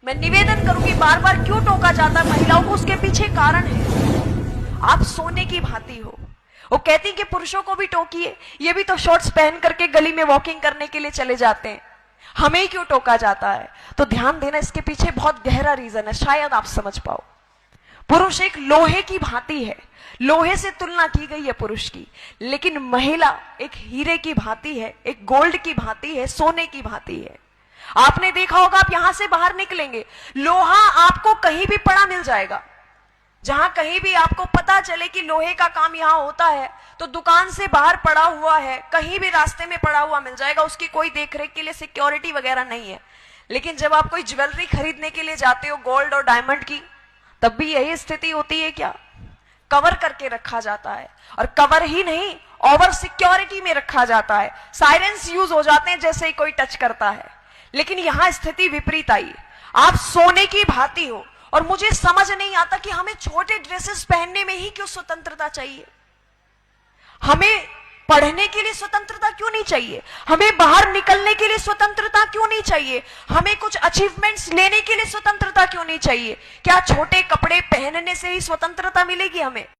मैं निवेदन करूंगी, बार बार क्यों टोका जाता है महिलाओं को, उसके पीछे कारण है। आप सोने की भांति हो। वो कहती कि पुरुषों को भी टोकिए, ये भी तो शॉर्ट्स पहन करके गली में वॉकिंग करने के लिए चले जाते हैं, हमें क्यों टोका जाता है? तो ध्यान देना, इसके पीछे बहुत गहरा रीजन है, शायद आप समझ पाओ। पुरुष एक लोहे की भांति है, लोहे से तुलना की गई है पुरुष की, लेकिन महिला एक हीरे की भांति है, एक गोल्ड की भांति है, सोने की भांति है। आपने देखा होगा, आप यहां से बाहर निकलेंगे, लोहा आपको कहीं भी पड़ा मिल जाएगा। जहां कहीं भी आपको पता चले कि लोहे का काम यहां होता है, तो दुकान से बाहर पड़ा हुआ है, कहीं भी रास्ते में पड़ा हुआ मिल जाएगा, उसकी कोई देखरेख के लिए सिक्योरिटी वगैरह नहीं है। लेकिन जब आप कोई ज्वेलरी खरीदने के लिए जाते हो, गोल्ड और डायमंड की, तब भी यही स्थिति होती है क्या? कवर करके रखा जाता है, और कवर ही नहीं, ओवर सिक्योरिटी में रखा जाता है। साइरेंस यूज हो जाते हैं जैसे ही कोई टच करता है। लेकिन यहां स्थिति विपरीत आई, आप सोने की भांति हो। और मुझे समझ नहीं आता कि हमें छोटे ड्रेसेस पहनने में ही क्यों स्वतंत्रता चाहिए? हमें पढ़ने के लिए स्वतंत्रता क्यों नहीं चाहिए? हमें बाहर निकलने के लिए स्वतंत्रता क्यों नहीं चाहिए? हमें कुछ अचीवमेंट्स लेने के लिए स्वतंत्रता क्यों नहीं चाहिए? क्या छोटे कपड़े पहनने से ही स्वतंत्रता मिलेगी हमें?